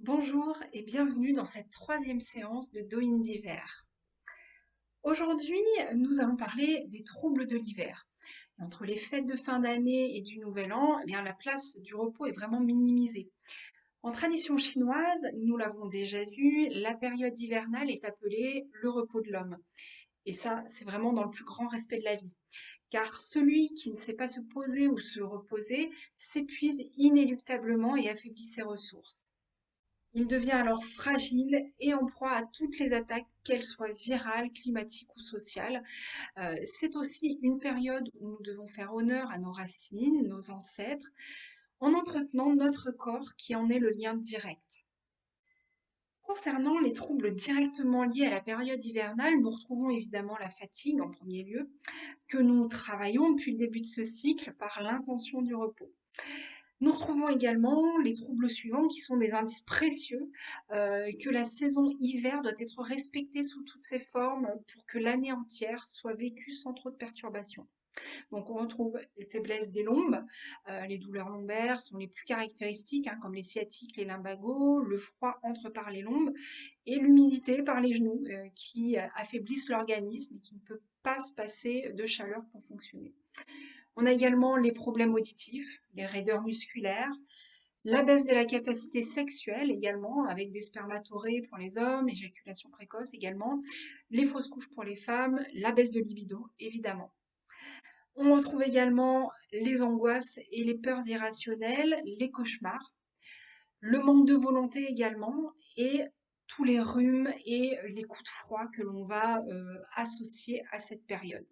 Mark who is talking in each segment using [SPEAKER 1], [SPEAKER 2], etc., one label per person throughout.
[SPEAKER 1] Bonjour et bienvenue dans cette troisième séance de Doing d'hiver. Aujourd'hui, nous allons parler des troubles de l'hiver. Et entre les fêtes de fin d'année et du Nouvel An, la place du repos est vraiment minimisée. En tradition chinoise, nous l'avons déjà vu, la période hivernale est appelée le repos de l'homme. Et ça, c'est vraiment dans le plus grand respect de la vie. Car celui qui ne sait pas se poser ou se reposer s'épuise inéluctablement et affaiblit ses ressources. Il devient alors fragile et en proie à toutes les attaques, qu'elles soient virales, climatiques ou sociales. C'est aussi une période où nous devons faire honneur à nos racines, nos ancêtres, en entretenant notre corps qui en est le lien direct. Concernant les troubles directement liés à la période hivernale, nous retrouvons évidemment la fatigue en premier lieu, que nous travaillons depuis le début de ce cycle par l'intention du repos. Nous retrouvons également les troubles suivants qui sont des indices précieux que la saison hiver doit être respectée sous toutes ses formes pour que l'année entière soit vécue sans trop de perturbations. Donc on retrouve les faiblesses des lombes, les douleurs lombaires sont les plus caractéristiques, hein, comme les sciatiques, les lumbagos, le froid entre par les lombes et l'humidité par les genoux qui affaiblissent l'organisme et qui ne peut pas se passer de chaleur pour fonctionner. On a également les problèmes auditifs, les raideurs musculaires, la baisse de la capacité sexuelle également, avec des spermatorées pour les hommes, éjaculation précoce également, les fausses couches pour les femmes, la baisse de libido évidemment. On retrouve également les angoisses et les peurs irrationnelles, les cauchemars, le manque de volonté également et tous les rhumes et les coups de froid que l'on va associer à cette période.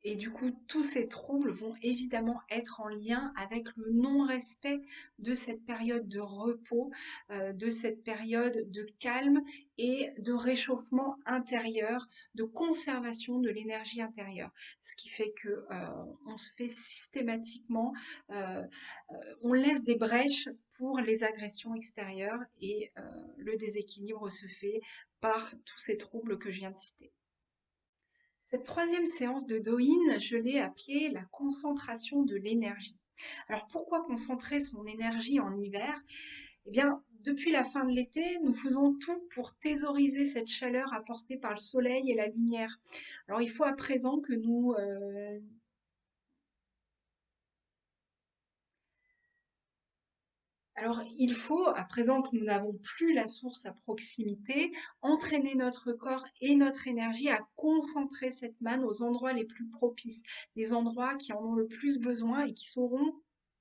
[SPEAKER 1] Et du coup, tous ces troubles vont évidemment être en lien avec le non-respect de cette période de repos, de cette période de calme et de réchauffement intérieur, de conservation de l'énergie intérieure. Ce qui fait que on se fait systématiquement, euh, on laisse des brèches pour les agressions extérieures et le déséquilibre se fait par tous ces troubles que je viens de citer. Cette troisième séance de Doin, je l'ai appelée la concentration de l'énergie. Alors pourquoi concentrer son énergie en hiver? Eh bien, depuis la fin de l'été, nous faisons tout pour thésauriser cette chaleur apportée par le soleil et la lumière. Alors il faut à présent que nous Alors, il faut, à présent que nous n'avons plus la source à proximité, entraîner notre corps et notre énergie à concentrer cette manne aux endroits les plus propices, les endroits qui en ont le plus besoin et qui sauront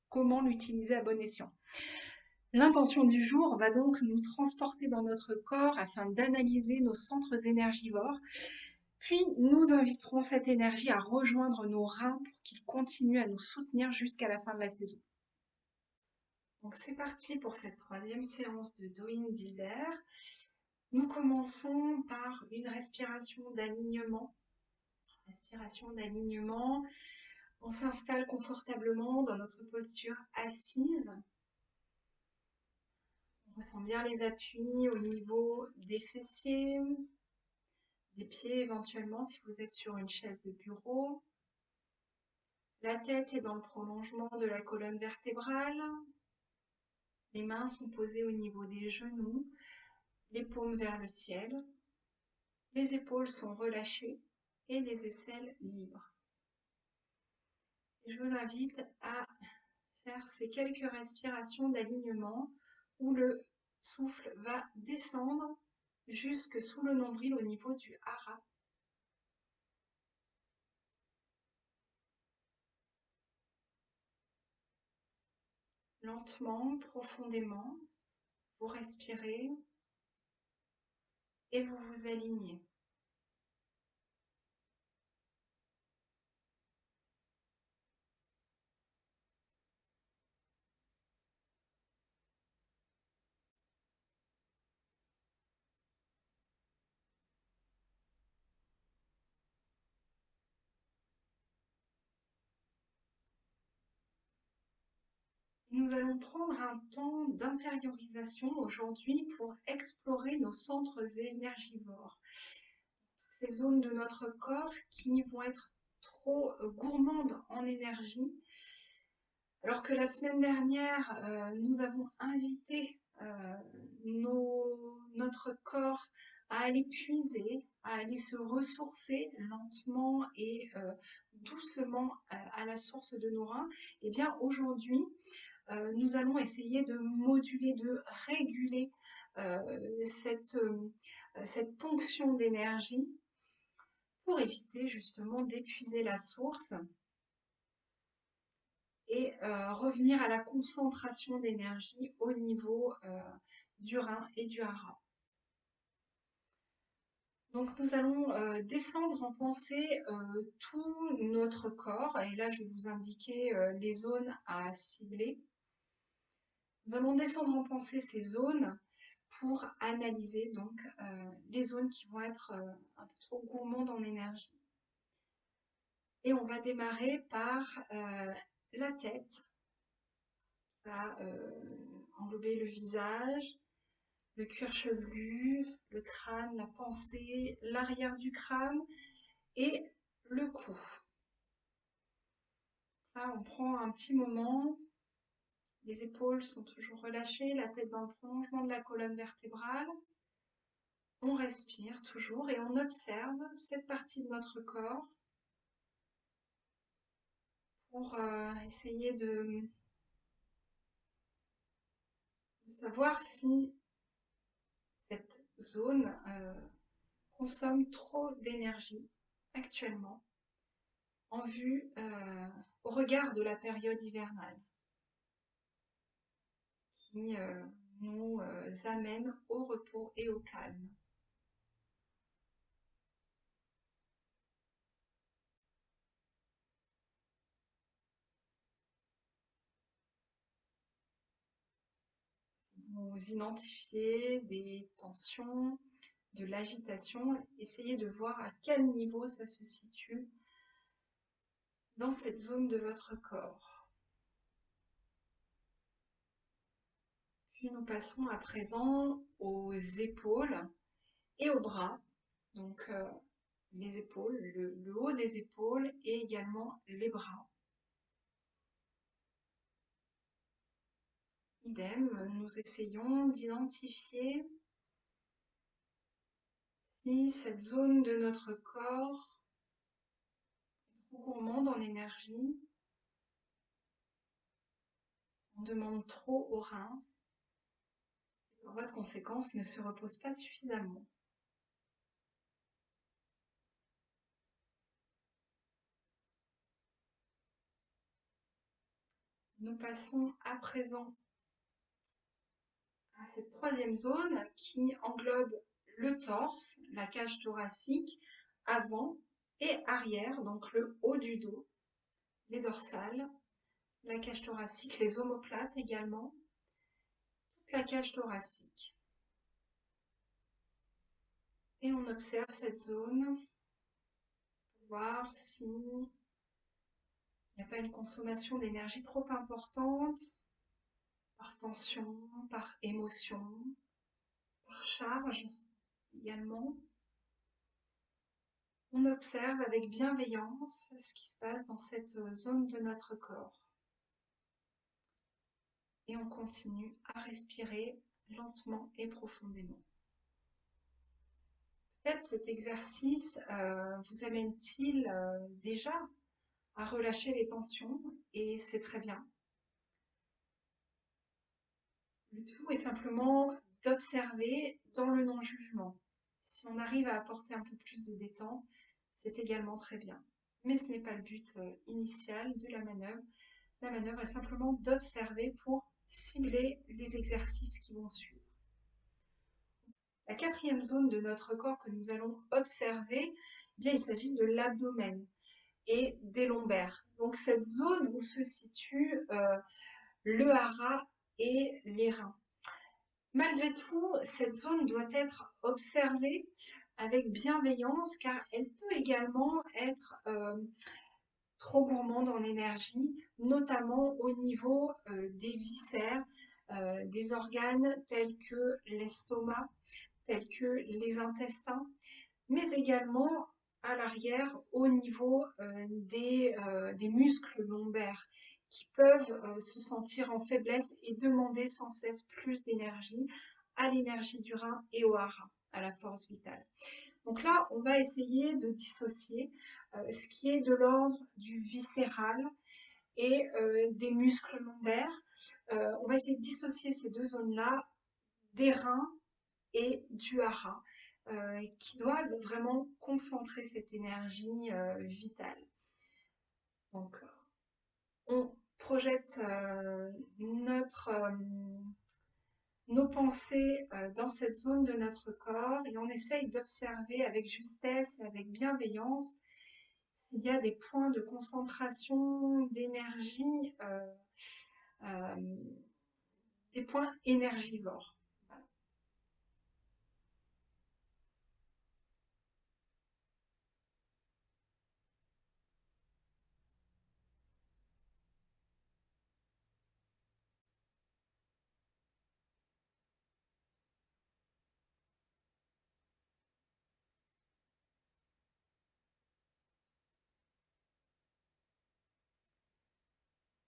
[SPEAKER 1] comment l'utiliser à bon escient. L'intention du jour va donc nous transporter dans notre corps afin d'analyser nos centres énergivores, puis nous inviterons cette énergie à rejoindre nos reins pour qu'ils continuent à nous soutenir jusqu'à la fin de la saison. Donc c'est parti pour cette troisième séance de Doing d'hiver. Nous commençons par une respiration d'alignement. Respiration d'alignement. On s'installe confortablement dans notre posture assise. On ressent bien les appuis au niveau des fessiers, des pieds éventuellement si vous êtes sur une chaise de bureau. La tête est dans le prolongement de la colonne vertébrale. Les mains sont posées au niveau des genoux, les paumes vers le ciel. Les épaules sont relâchées et les aisselles libres. Et je vous invite à faire ces quelques respirations d'alignement où le souffle va descendre jusque sous le nombril au niveau du hara. Lentement, profondément, vous respirez et vous vous alignez. Nous allons prendre un temps d'intériorisation aujourd'hui pour explorer nos centres énergivores, les zones de notre corps qui vont être trop gourmandes en énergie. Alors que la semaine dernière, nous avons invité notre corps à aller puiser, à aller se ressourcer lentement et doucement à la source de nos reins, et bien aujourd'hui, nous allons essayer de moduler, de réguler cette, cette ponction d'énergie pour éviter justement d'épuiser la source et revenir à la concentration d'énergie au niveau du rein et du hara. Donc nous allons descendre en pensée tout notre corps, et là je vais vous indiquer les zones à cibler. Nous allons descendre en pensée ces zones pour analyser donc les zones qui vont être un peu trop gourmandes en énergie. Et on va démarrer par la tête, qui va englober le visage, le cuir chevelu, le crâne, la pensée, l'arrière du crâne et le cou. Là, on prend un petit moment, les épaules sont toujours relâchées, la tête dans le prolongement de la colonne vertébrale. On respire toujours et on observe cette partie de notre corps pour essayer de savoir si cette zone consomme trop d'énergie actuellement en vue au regard de la période hivernale qui nous amène au repos et au calme. Vous identifiez des tensions, de l'agitation, essayez de voir à quel niveau ça se situe dans cette zone de votre corps. Puis nous passons à présent aux épaules et aux bras. Donc les épaules, le haut des épaules et également les bras. Idem, nous essayons d'identifier si cette zone de notre corps est trop gourmande en énergie, on demande trop aux reins, et par voie de conséquence ne se repose pas suffisamment. Nous passons à présent à cette troisième zone qui englobe le torse, la cage thoracique, avant et arrière, donc le haut du dos, les dorsales, la cage thoracique, les omoplates également, toute la cage thoracique. Et on observe cette zone pour voir s'il n'y a pas une consommation d'énergie trop importante, par tension, par émotion, par charge également. On observe avec bienveillance ce qui se passe dans cette zone de notre corps. Et on continue à respirer lentement et profondément. Peut-être cet exercice vous amène-t-il déjà à relâcher les tensions et c'est très bien. Le tout est simplement d'observer dans le non-jugement. Si on arrive à apporter un peu plus de détente, c'est également très bien. Mais ce n'est pas le but initial de la manœuvre. La manœuvre est simplement d'observer pour cibler les exercices qui vont suivre. La quatrième zone de notre corps que nous allons observer, eh bien, il s'agit de l'abdomen et des lombaires. Donc cette zone où se situe le hara et les reins. Malgré tout, cette zone doit être observée avec bienveillance car elle peut également être trop gourmande en énergie, notamment au niveau des viscères, des organes tels que l'estomac, tels que les intestins, mais également à l'arrière au niveau des muscles lombaires qui peuvent se sentir en faiblesse et demander sans cesse plus d'énergie à l'énergie du rein et au hara, à la force vitale. Donc là, on va essayer de dissocier ce qui est de l'ordre du viscéral et des muscles lombaires. On va essayer de dissocier ces deux zones-là des reins et du hara, qui doivent vraiment concentrer cette énergie vitale. Donc, on projette nos pensées dans cette zone de notre corps et on essaye d'observer avec justesse et avec bienveillance s'il y a des points de concentration d'énergie, euh, des points énergivores. Voilà.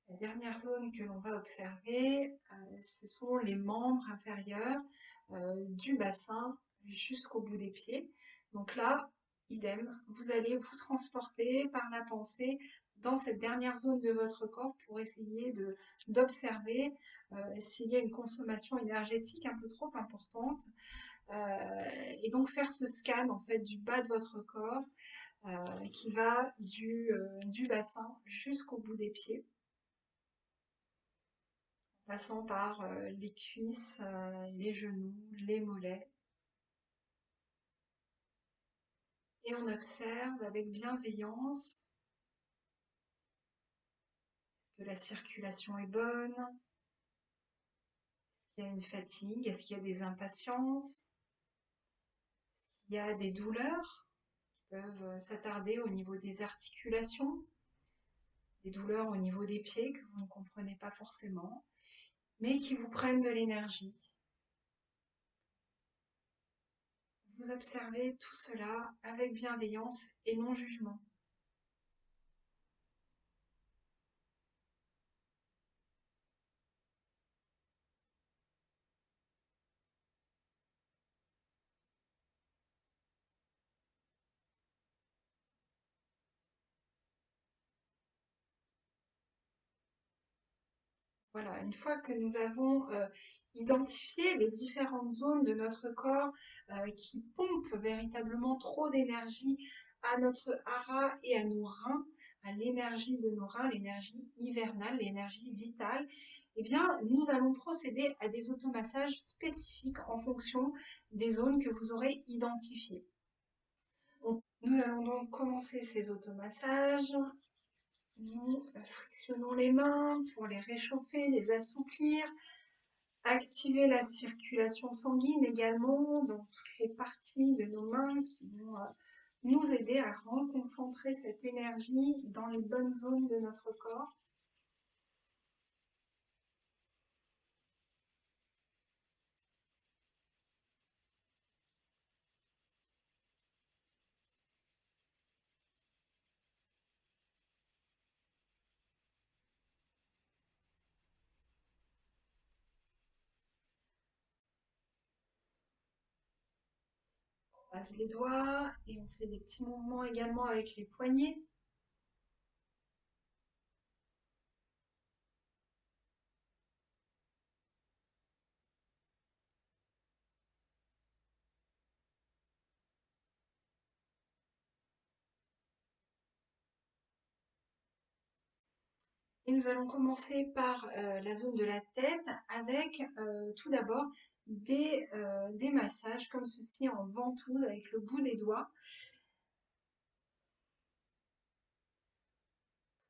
[SPEAKER 1] La dernière zone que l'on va observer, ce sont les membres inférieurs du bassin jusqu'au bout des pieds. Donc là, idem, vous allez vous transporter par la pensée dans cette dernière zone de votre corps pour essayer d'observer s'il y a une consommation énergétique un peu trop importante et donc faire ce scan en fait du bas de votre corps qui va du bassin jusqu'au bout des pieds, passant par les cuisses, les genoux, les mollets. Et on observe avec bienveillance, est-ce que la circulation est bonne? Est-ce qu'il y a une fatigue? Est-ce qu'il y a des impatiences? Est-ce qu'il y a des douleurs qui peuvent s'attarder au niveau des articulations? Des douleurs au niveau des pieds que vous ne comprenez pas forcément, mais qui vous prennent de l'énergie. Vous observez tout cela avec bienveillance et non jugement. Voilà, une fois que nous avons identifié les différentes zones de notre corps qui pompent véritablement trop d'énergie à notre hara et à nos reins, à l'énergie de nos reins, l'énergie hivernale, l'énergie vitale, eh bien, nous allons procéder à des automassages spécifiques en fonction des zones que vous aurez identifiées. Nous allons donc commencer ces automassages. Nous frictionnons les mains pour les réchauffer, les assouplir, activer la circulation sanguine également dans toutes les parties de nos mains qui vont nous aider à reconcentrer cette énergie dans les bonnes zones de notre corps. On passe les doigts et on fait des petits mouvements également avec les poignets. Et nous allons commencer par la zone de la tête avec tout d'abord des massages comme ceci en ventouse avec le bout des doigts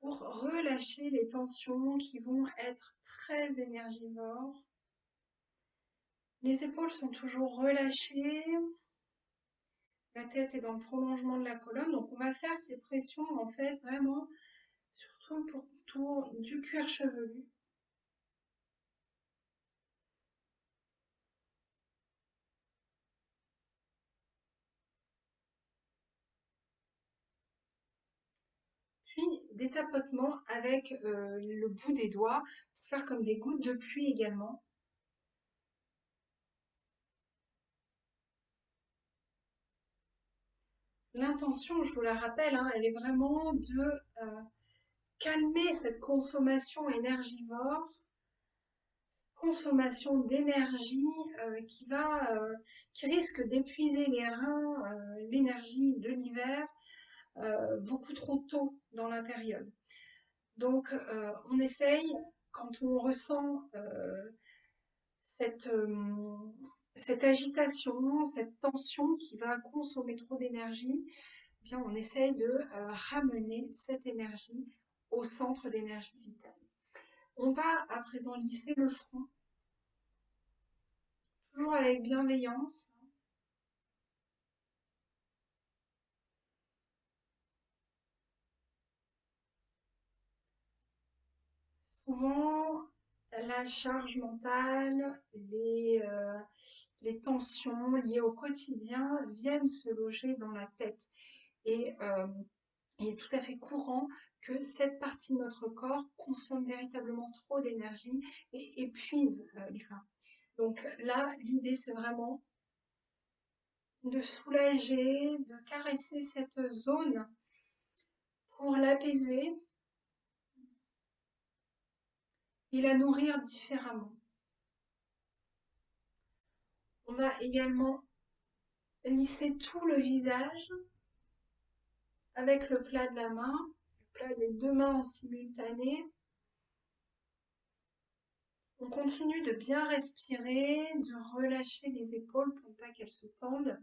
[SPEAKER 1] pour relâcher les tensions qui vont être très énergivores. Les épaules sont toujours relâchées, la tête est dans le prolongement de la colonne, donc on va faire ces pressions en fait vraiment tout le pourtour du cuir chevelu. Puis des tapotements avec le bout des doigts pour faire comme des gouttes de pluie également. L'intention, je vous la rappelle, hein, elle est vraiment de calmer cette consommation énergivore, consommation d'énergie qui risque d'épuiser les reins, l'énergie de l'hiver beaucoup trop tôt dans la période. Donc on essaye, quand on ressent cette, cette agitation, cette tension qui va consommer trop d'énergie, eh bien on essaye de ramener cette énergie au centre d'énergie vitale. On va à présent lisser le front, toujours avec bienveillance. Souvent, la charge mentale, les tensions liées au quotidien viennent se loger dans la tête. Et il est tout à fait courant que cette partie de notre corps consomme véritablement trop d'énergie et épuise les reins. Donc là, l'idée, c'est vraiment de soulager, de caresser cette zone pour l'apaiser et la nourrir différemment. On va également lisser tout le visage avec le plat de la main, le plat des deux mains en simultané. On continue de bien respirer, de relâcher les épaules pour ne pas qu'elles se tendent.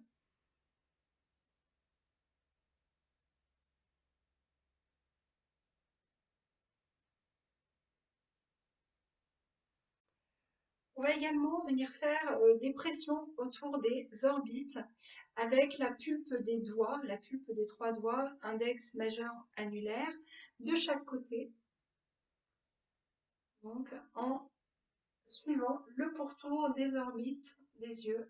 [SPEAKER 1] On va également venir faire des pressions autour des orbites avec la pulpe des doigts, la pulpe des trois doigts, index, majeur, annulaire, de chaque côté. Donc en suivant le pourtour des orbites des yeux.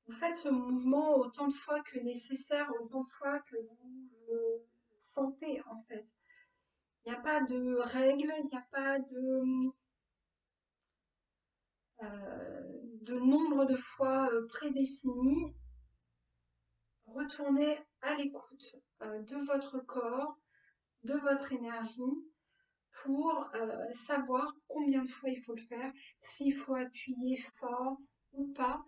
[SPEAKER 1] Vous faites ce mouvement autant de fois que nécessaire, autant de fois que vous le sentez en fait. Il n'y a pas de règle, il n'y a pas de nombre de fois prédéfini. Retournez à l'écoute de votre corps, de votre énergie pour savoir combien de fois il faut le faire, s'il faut appuyer fort ou pas,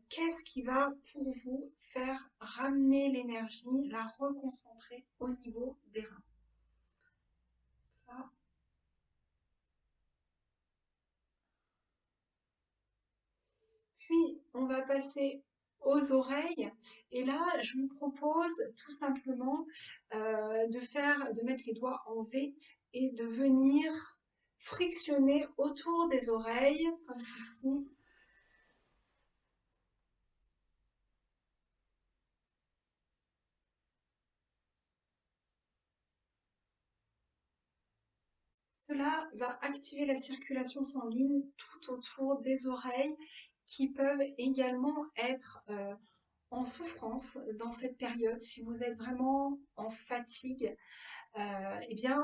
[SPEAKER 1] qu'est-ce qui va pour vous faire ramener l'énergie, la reconcentrer au niveau des reins. Là. Puis on va passer aux oreilles et là je vous propose tout simplement de mettre les doigts en V et de venir frictionner autour des oreilles comme ceci. Cela va activer la circulation sanguine tout autour des oreilles qui peuvent également être en souffrance dans cette période. Si vous êtes vraiment en fatigue, eh bien,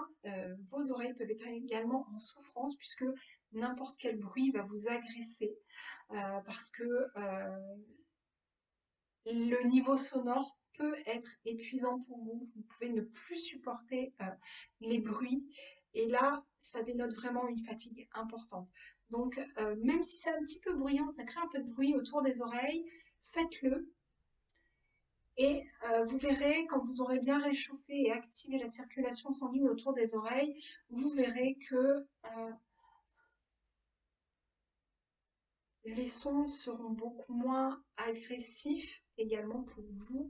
[SPEAKER 1] vos oreilles peuvent être également en souffrance puisque n'importe quel bruit va vous agresser parce que le niveau sonore peut être épuisant pour vous. Vous pouvez ne plus supporter les bruits. Et là, ça dénote vraiment une fatigue importante. Donc, même si c'est un petit peu bruyant, ça crée un peu de bruit autour des oreilles, faites-le. Et vous verrez, quand vous aurez bien réchauffé et activé la circulation sanguine autour des oreilles, vous verrez que les sons seront beaucoup moins agressifs également pour vous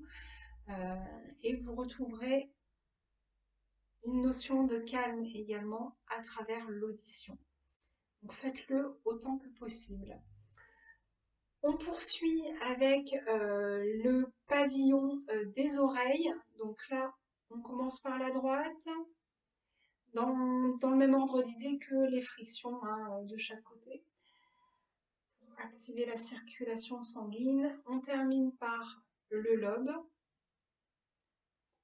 [SPEAKER 1] et vous retrouverez une notion de calme également à travers l'audition. Donc faites-le autant que possible. On poursuit avec le pavillon des oreilles. Donc là, on commence par la droite, dans le même ordre d'idée que les frictions, hein, de chaque côté. Pour activer la circulation sanguine, on termine par le lobe.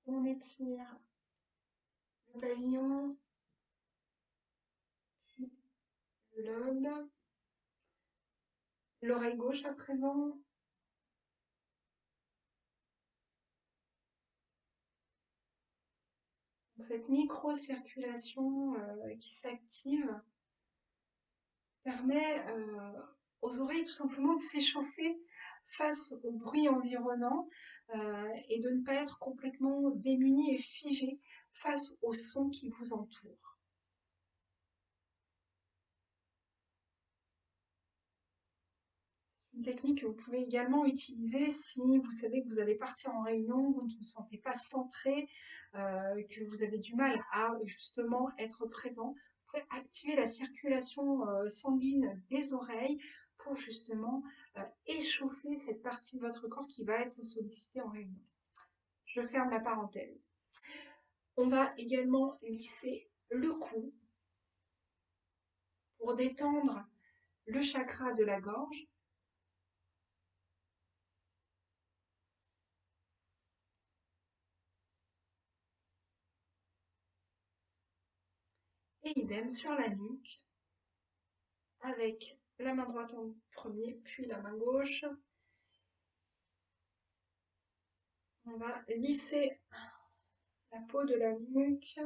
[SPEAKER 1] On étire le pavillon, puis le lobe. L'oreille gauche à présent. Donc, cette micro-circulation qui s'active permet aux oreilles tout simplement de s'échauffer face au bruit environnant et de ne pas être complètement démunis et figés face au son qui vous entoure. Une technique que vous pouvez également utiliser si vous savez que vous allez partir en réunion, vous ne vous sentez pas centré, que vous avez du mal à justement être présent. Vous pouvez activer la circulation sanguine des oreilles pour justement échauffer cette partie de votre corps qui va être sollicitée en réunion. Je ferme la parenthèse. On va également lisser le cou pour détendre le chakra de la gorge. Et idem sur la nuque, avec la main droite en premier, puis la main gauche. On va lisser la peau de la nuque. Ça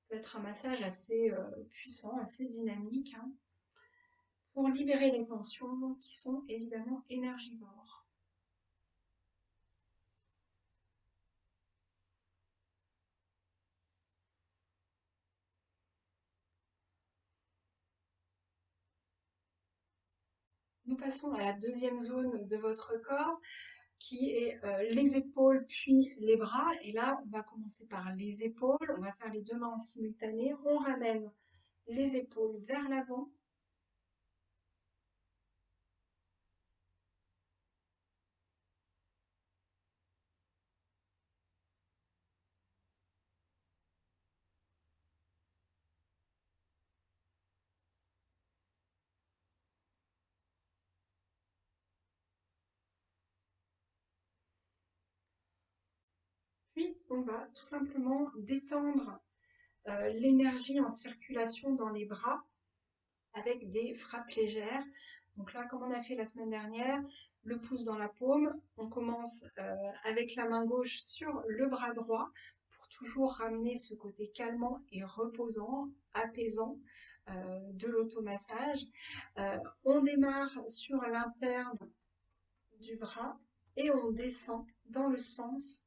[SPEAKER 1] peut être un massage assez puissant, assez dynamique, hein, pour libérer les tensions qui sont évidemment énergivores. Nous passons à la deuxième zone de votre corps, qui est les épaules puis les bras. Et là, on va commencer par les épaules. On va faire les deux mains en simultané. On ramène les épaules vers l'avant. Puis, on va tout simplement détendre l'énergie en circulation dans les bras avec des frappes légères. Donc là, comme on a fait la semaine dernière, le pouce dans la paume, on commence avec la main gauche sur le bras droit pour toujours ramener ce côté calmant et reposant, apaisant de l'automassage. On démarre sur l'interne du bras et on descend dans le sens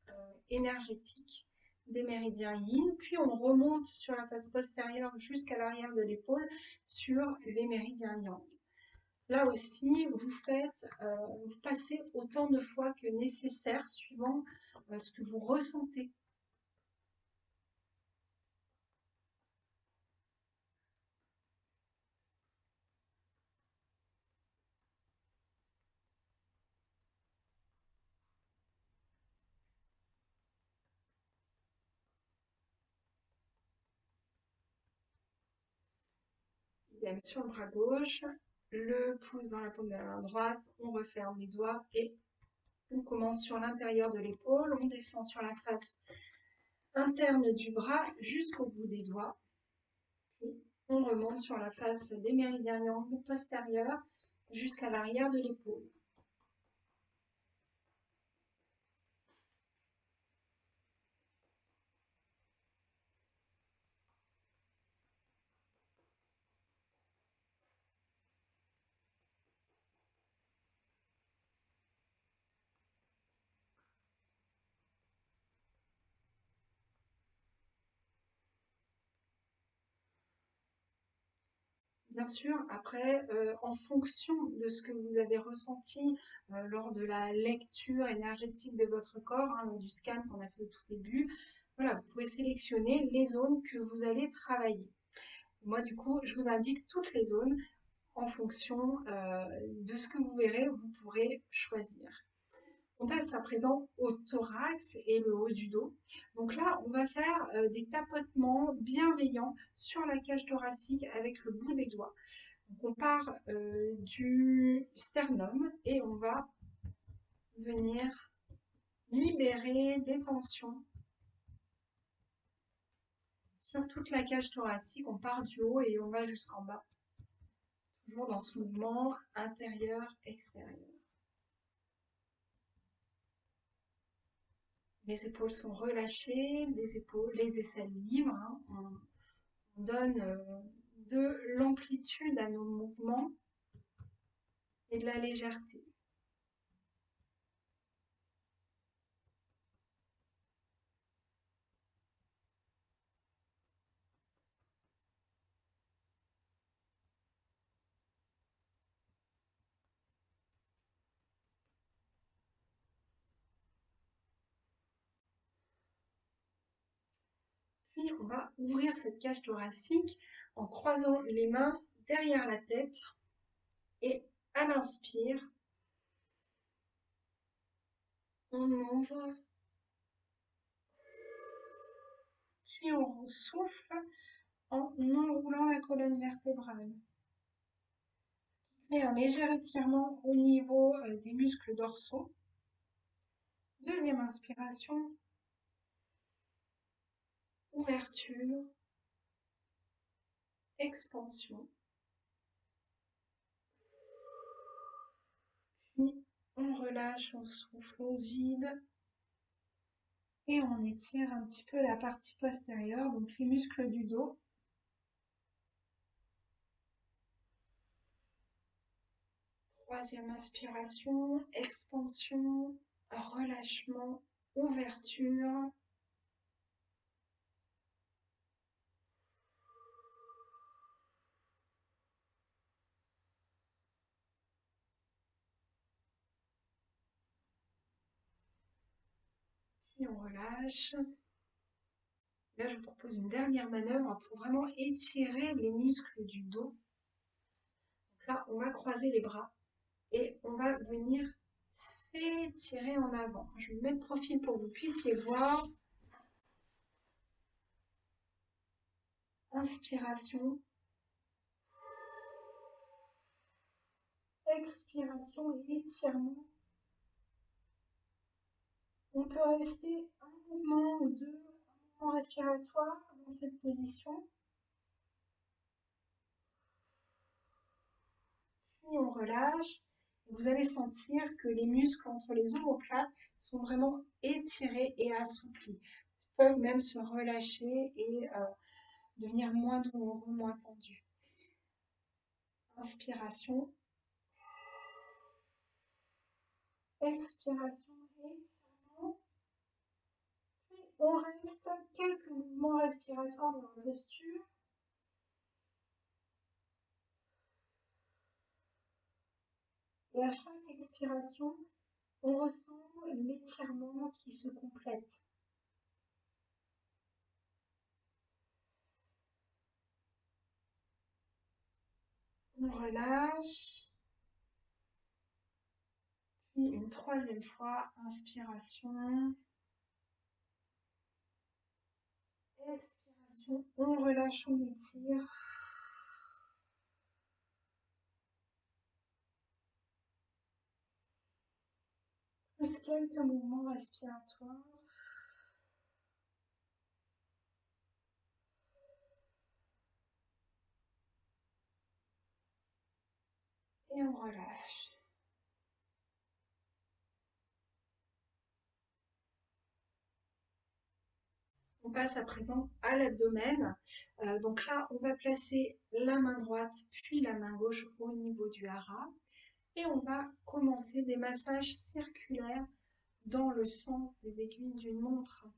[SPEAKER 1] énergétique des méridiens yin, puis on remonte sur la face postérieure jusqu'à l'arrière de l'épaule sur les méridiens yang. Là aussi, vous passez autant de fois que nécessaire suivant ce que vous ressentez. Idem sur le bras gauche, le pouce dans la paume de la main droite, on referme les doigts et on commence sur l'intérieur de l'épaule, on descend sur la face interne du bras jusqu'au bout des doigts. Puis on remonte sur la face des méridiens yang postérieurs jusqu'à l'arrière de l'épaule. Bien sûr, après, en fonction de ce que vous avez ressenti lors de la lecture énergétique de votre corps, hein, lors du scan qu'on a fait au tout début, voilà, vous pouvez sélectionner les zones que vous allez travailler. Moi, du coup, je vous indique toutes les zones. en fonction de ce que vous verrez, vous pourrez choisir. On passe à présent au thorax et le haut du dos. Donc là, on va faire des tapotements bienveillants sur la cage thoracique avec le bout des doigts. Donc on part du sternum et on va venir libérer les tensions sur toute la cage thoracique. On part du haut et on va jusqu'en bas, toujours dans ce mouvement intérieur-extérieur. Les épaules sont relâchées, les aisselles libres. Hein. On donne de l'amplitude à nos mouvements et de la légèreté. Puis on va ouvrir cette cage thoracique en croisant les mains derrière la tête et à l'inspire, on ouvre, puis on souffle en enroulant la colonne vertébrale. Fait un léger étirement au niveau des muscles dorsaux. Deuxième inspiration, ouverture, expansion. Puis on relâche, on souffle, on vide et on étire un petit peu la partie postérieure, donc les muscles du dos. Troisième inspiration, expansion, relâchement, ouverture. Puis on relâche. Là, je vous propose une dernière manœuvre pour vraiment étirer les muscles du dos. Donc là, on va croiser les bras et on va venir s'étirer en avant. Je vais me mettre de profil pour que vous puissiez voir. Inspiration. Expiration et étirement. On peut rester un mouvement ou deux, un mouvement respiratoire dans cette position. Puis on relâche. Vous allez sentir que les muscles entre les omoplates sont vraiment étirés et assouplis. Ils peuvent même se relâcher et devenir moins douloureux, moins tendus. Inspiration. Expiration et étirement. Puis on reste quelques mouvements respiratoires dans la posture. Et à chaque expiration, on ressent l'étirement qui se complète. On relâche. Puis une troisième fois, inspiration. Expiration, on relâche, on étire. Plus quelques mouvements respiratoires. Et on relâche. On passe à présent à l'abdomen. Donc là, on va placer la main droite puis la main gauche au niveau du hara. Et on va commencer des massages circulaires dans le sens des aiguilles d'une montre.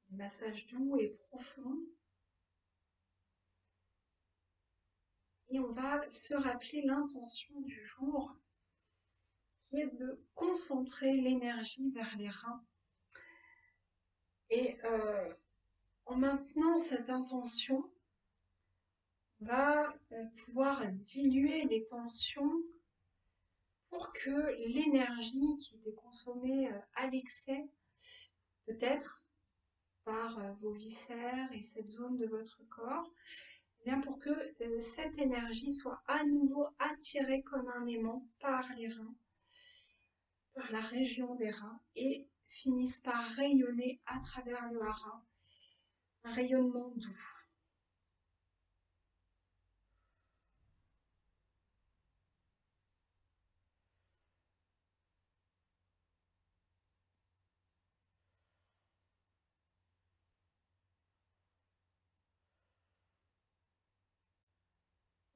[SPEAKER 1] Des massages doux et profonds. Et on va se rappeler l'intention du jour qui est de concentrer l'énergie vers les reins et En maintenant cette intention, on va pouvoir diluer les tensions pour que l'énergie qui était consommée à l'excès, peut-être par vos viscères et cette zone de votre corps, eh bien pour que cette énergie soit à nouveau attirée comme un aimant par les reins, par la région des reins et finisse par rayonner à travers le hara, un rayonnement doux.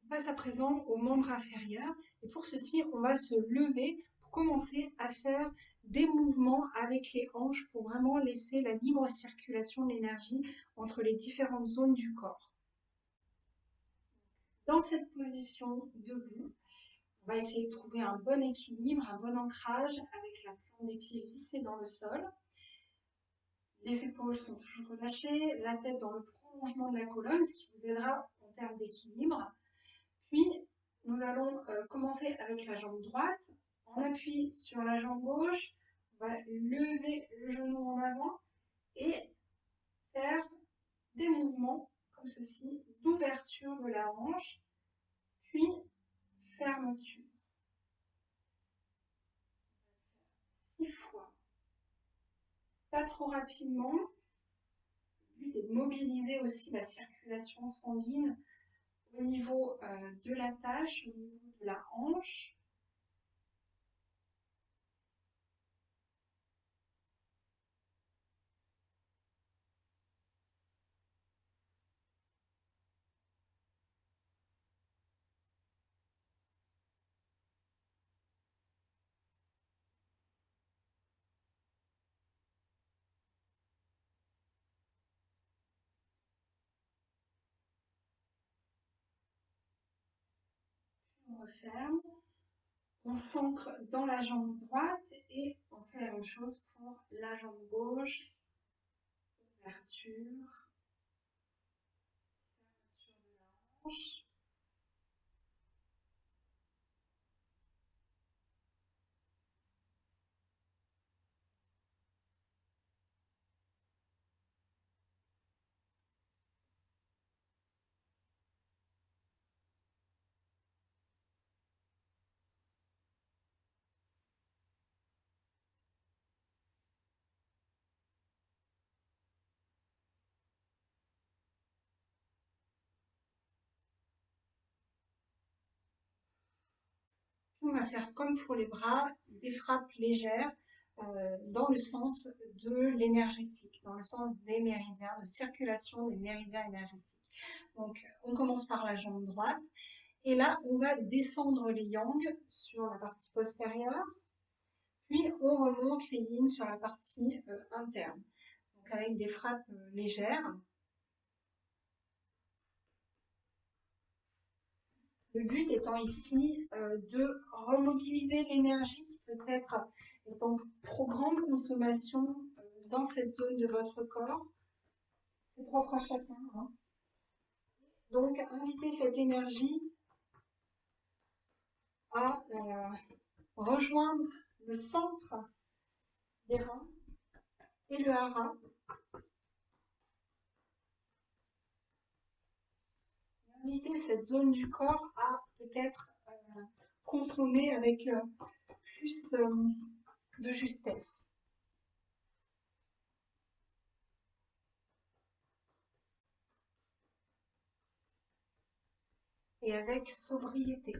[SPEAKER 1] On passe à présent aux membres inférieurs et pour ceci, on va se lever pour commencer à faire des mouvements avec les hanches pour vraiment laisser la libre circulation de l'énergie entre les différentes zones du corps. Dans cette position debout, on va essayer de trouver un bon équilibre, un bon ancrage avec la plante des pieds vissée dans le sol. Les épaules sont toujours relâchées, la tête dans le prolongement de la colonne, ce qui vous aidera en termes d'équilibre. Puis, nous allons commencer avec la jambe droite. On appuie sur la jambe gauche, on va lever le genou en avant et faire des mouvements comme ceci, d'ouverture de la hanche, puis fermeture. 6 fois. Pas trop rapidement. Le but est de mobiliser aussi la circulation sanguine au niveau de la tâche, au niveau de la hanche. On referme. On s'ancre dans la jambe droite et on fait la même chose pour la jambe gauche. Ouverture, fermeture de la hanche. On va faire comme pour les bras, des frappes légères dans le sens de l'énergétique, dans le sens des méridiens, de circulation des méridiens énergétiques. Donc, on commence par la jambe droite et là, on va descendre les yang sur la partie postérieure, puis on remonte les yin sur la partie interne. Donc, avec des frappes légères. Le but étant ici de remobiliser l'énergie qui peut-être est en trop grande consommation dans cette zone de votre corps. C'est propre à chacun. Hein. Donc, inviter cette énergie à rejoindre le centre des reins et le hara. Inviter cette zone du corps à peut-être consommer avec plus de justesse. Et avec sobriété.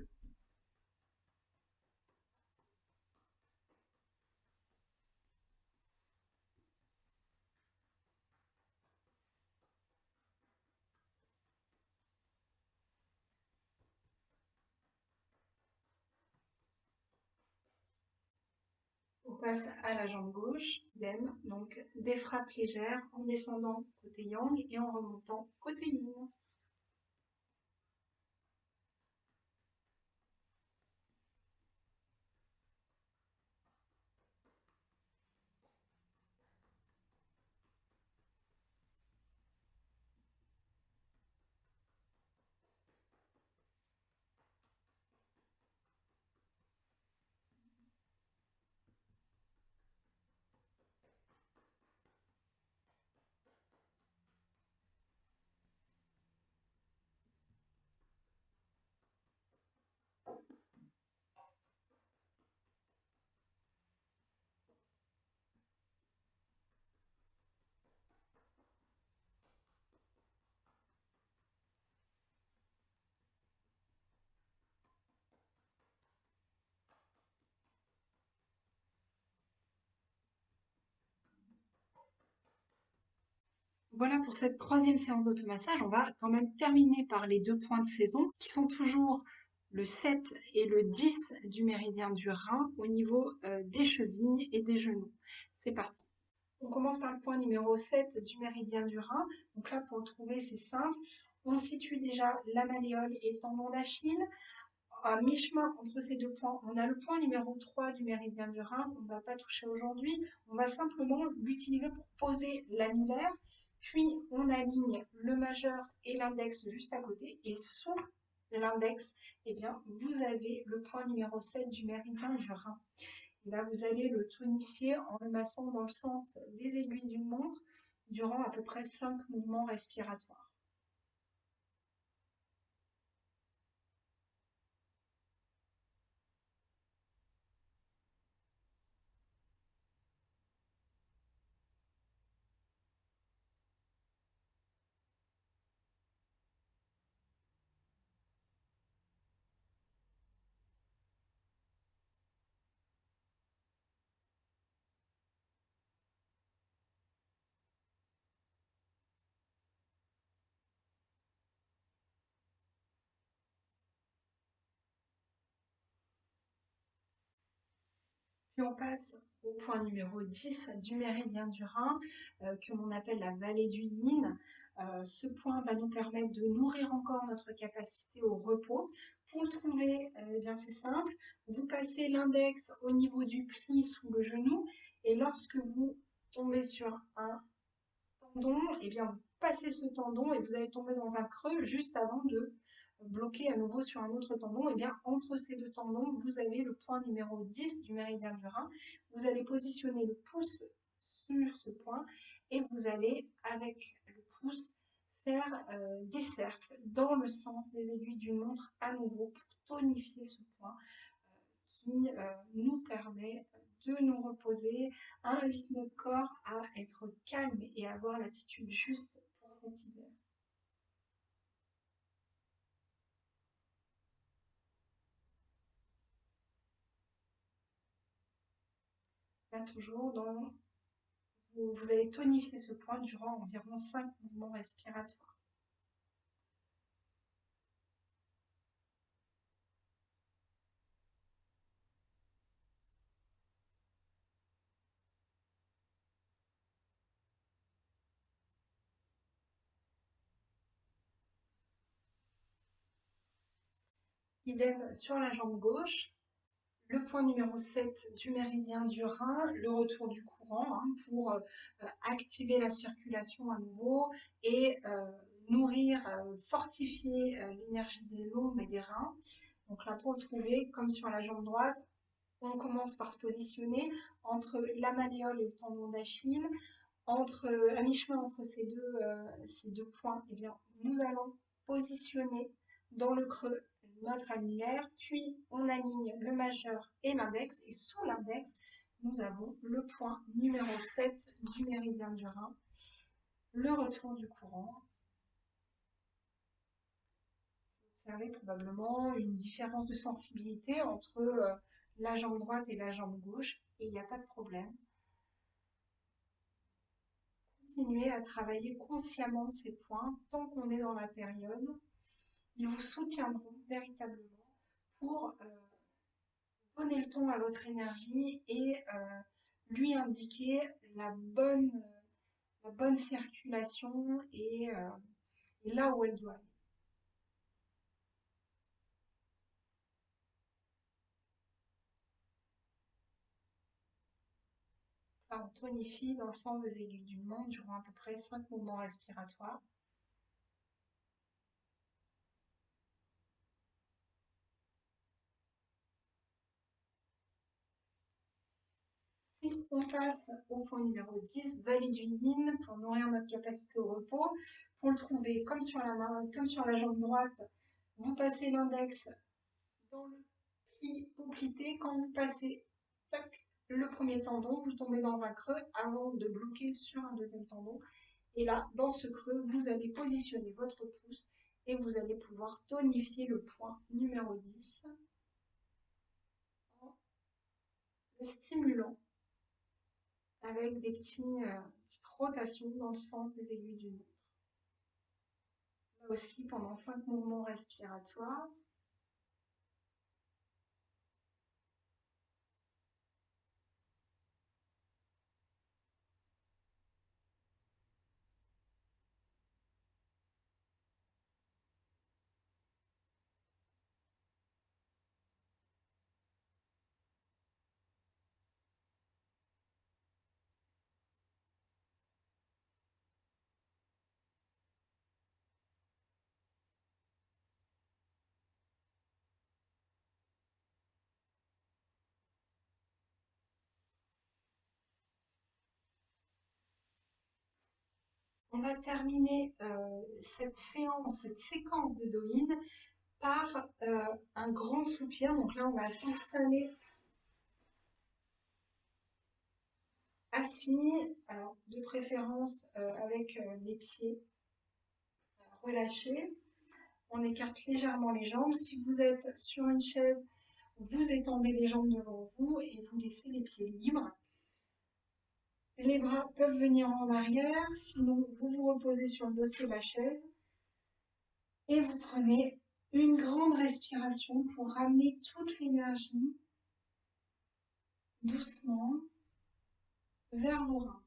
[SPEAKER 1] On passe à la jambe gauche, idem, donc des frappes légères en descendant côté yang et en remontant côté yin. Voilà pour cette troisième séance d'automassage. On va quand même terminer par les deux points de saison qui sont toujours le 7 et le 10 du méridien du rein au niveau des chevilles et des genoux. C'est parti. On commence par le point numéro 7 du méridien du rein. Donc là, pour le trouver, c'est simple. On situe déjà la malléole et le tendon d'Achille. À mi-chemin entre ces deux points, on a le point numéro 3 du méridien du rein qu'on ne va pas toucher aujourd'hui. On va simplement l'utiliser pour poser l'annulaire. Puis, on aligne le majeur et l'index juste à côté. Et sous l'index, eh bien, vous avez le point numéro 7 du méridien du rein. Et là, vous allez le tonifier en le massant dans le sens des aiguilles d'une montre durant à peu près 5 mouvements respiratoires. Puis on passe au point numéro 10 du méridien du rein, que l'on appelle la vallée du yin. Ce point va nous permettre de nourrir encore notre capacité au repos. Pour le trouver, eh bien c'est simple. Vous passez l'index au niveau du pli sous le genou et lorsque vous tombez sur un tendon, eh bien vous passez ce tendon et vous allez tomber dans un creux juste avant de bloquer à nouveau sur un autre tendon. Et bien entre ces deux tendons, vous avez le point numéro 10 du méridien du rein. Vous allez positionner le pouce sur ce point et vous allez, avec le pouce, faire des cercles dans le sens des aiguilles d'une montre à nouveau pour tonifier ce point qui nous permet de nous reposer, invite notre corps à être calme et à avoir l'attitude juste pour cet hiver. Là, toujours, vous allez tonifier ce point durant environ 5 mouvements respiratoires. Idem sur la jambe gauche. Le point numéro 7 du méridien du rein, le retour du courant pour activer la circulation à nouveau et nourrir, fortifier l'énergie des lombes et des reins. Donc là, pour le trouver, comme sur la jambe droite, on commence par se positionner entre la malléole et le tendon d'Achille, à mi-chemin entre ces deux points, eh bien, nous allons positionner dans le creux notre annulaire, puis on aligne le majeur et l'index, et sous l'index, nous avons le point numéro 7 du méridien du rein, le retour du courant. Vous observez probablement une différence de sensibilité entre la jambe droite et la jambe gauche, et il n'y a pas de problème. Continuez à travailler consciemment ces points tant qu'on est dans la période. Ils vous soutiendront véritablement pour donner le ton à votre énergie et lui indiquer la bonne circulation et là où elle doit aller. Là, on tonifie dans le sens des aiguilles d'une montre durant à peu près 5 mouvements respiratoires. Puis on passe au point numéro 10, vallée du yin, pour nourrir notre capacité au repos. Pour le trouver, comme sur la main, comme sur la jambe droite, vous passez l'index dans le pli poplité. Quand vous passez tac, le premier tendon, vous tombez dans un creux avant de bloquer sur un deuxième tendon. Et là, dans ce creux, vous allez positionner votre pouce et vous allez pouvoir tonifier le point numéro 10 en le stimulant avec des petites rotations dans le sens des aiguilles d'une montre. Là aussi, pendant 5 mouvements respiratoires. On va terminer cette séance, cette séquence de Doin par un grand soupir. Donc là, on va s'installer assis, alors de préférence avec les pieds relâchés. On écarte légèrement les jambes. Si vous êtes sur une chaise, vous étendez les jambes devant vous et vous laissez les pieds libres. Les bras peuvent venir en arrière, sinon vous vous reposez sur le dossier de la chaise et vous prenez une grande respiration pour ramener toute l'énergie doucement vers l'aura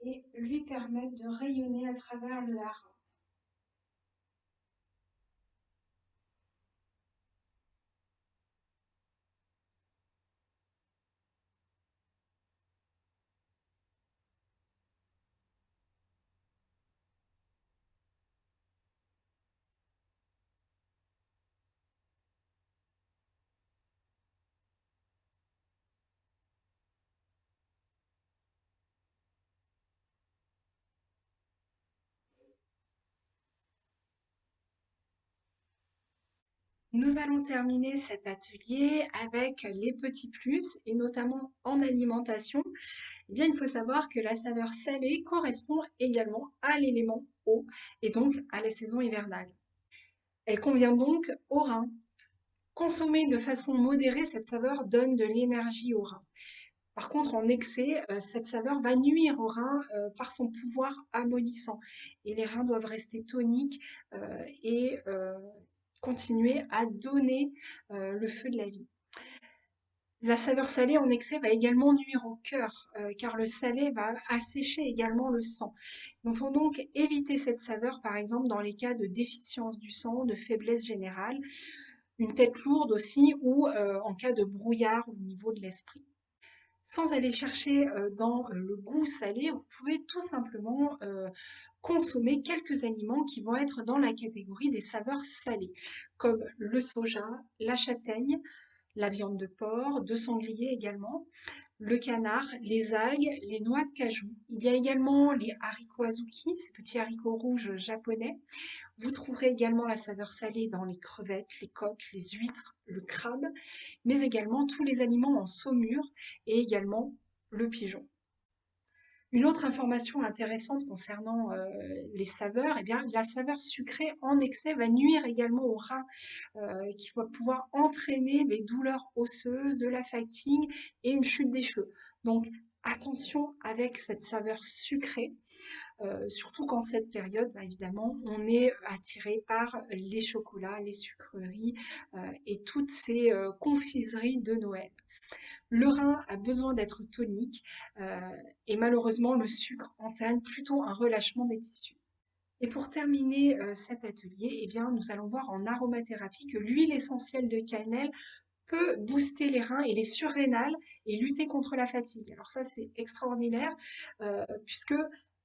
[SPEAKER 1] et lui permettre de rayonner à travers le hara. Nous allons terminer cet atelier avec les petits plus et notamment en alimentation. Eh bien, il faut savoir que la saveur salée correspond également à l'élément eau et donc à la saison hivernale. Elle convient donc aux reins. Consommée de façon modérée, cette saveur donne de l'énergie aux reins. Par contre, en excès, cette saveur va nuire aux reins par son pouvoir amollissant. Et les reins doivent rester toniques et continuer à donner le feu de la vie. La saveur salée en excès va également nuire au cœur, car le salé va assécher également le sang. Il faut donc éviter cette saveur, par exemple, dans les cas de déficience du sang, de faiblesse générale, une tête lourde aussi, ou en cas de brouillard au niveau de l'esprit. Sans aller chercher dans le goût salé, vous pouvez tout simplement consommer quelques aliments qui vont être dans la catégorie des saveurs salées, comme le soja, la châtaigne, la viande de porc, de sanglier également, le canard, les algues, les noix de cajou. Il y a également les haricots azuki, ces petits haricots rouges japonais. Vous trouverez également la saveur salée dans les crevettes, les coques, les huîtres, le crabe, mais également tous les aliments en saumure et également le pigeon. Une autre information intéressante concernant les saveurs, eh bien, la saveur sucrée en excès va nuire également au rein, qui va pouvoir entraîner des douleurs osseuses, de la fatigue et une chute des cheveux. Donc attention avec cette saveur sucrée, surtout qu'en cette période, bah, évidemment, on est attiré par les chocolats, les sucreries et toutes ces confiseries de Noël. Le rein a besoin d'être tonique et malheureusement, le sucre entraîne plutôt un relâchement des tissus. Et pour terminer cet atelier, eh bien, nous allons voir en aromathérapie que l'huile essentielle de cannelle peut booster les reins et les surrénales et lutter contre la fatigue. Alors ça, c'est extraordinaire puisque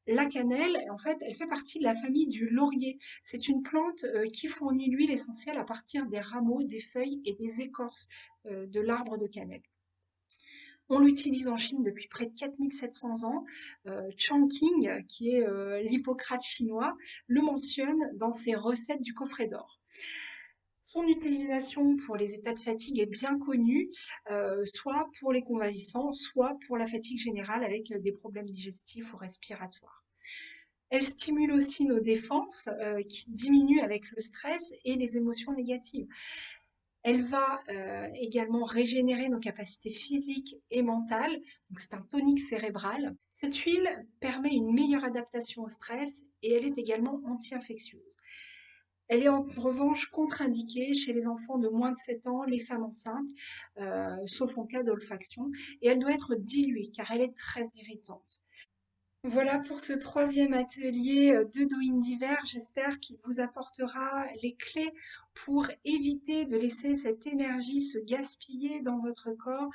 [SPEAKER 1] la cannelle, en fait, elle fait partie de la famille du laurier. C'est une plante qui fournit l'huile essentielle à partir des rameaux, des feuilles et des écorces de l'arbre de cannelle. On l'utilise en Chine depuis près de 4700 ans. Chongqing, qui est l'Hippocrate chinois, le mentionne dans ses recettes du coffret d'or. Son utilisation pour les états de fatigue est bien connue, soit pour les convalescents, soit pour la fatigue générale avec des problèmes digestifs ou respiratoires. Elle stimule aussi nos défenses qui diminuent avec le stress et les émotions négatives. Elle va également régénérer nos capacités physiques et mentales. Donc c'est un tonique cérébral. Cette huile permet une meilleure adaptation au stress et elle est également anti-infectieuse. Elle est en revanche contre-indiquée chez les enfants de moins de 7 ans, les femmes enceintes, sauf en cas d'olfaction, et elle doit être diluée car elle est très irritante. Voilà pour ce troisième atelier de Douine d'hiver. J'espère qu'il vous apportera les clés pour éviter de laisser cette énergie se gaspiller dans votre corps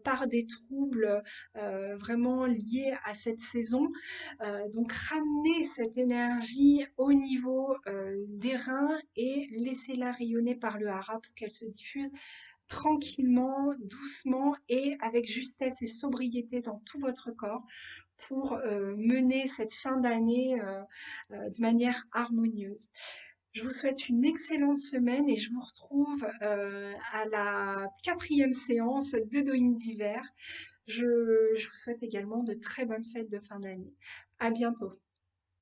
[SPEAKER 1] par des troubles vraiment liés à cette saison. Donc ramenez cette énergie au niveau des reins et laissez-la rayonner par le hara pour qu'elle se diffuse tranquillement, doucement et avec justesse et sobriété dans tout votre corps pour mener cette fin d'année de manière harmonieuse. Je vous souhaite une excellente semaine et je vous retrouve à la quatrième séance de Doing d'hiver. Je vous souhaite également de très bonnes fêtes de fin d'année. À bientôt.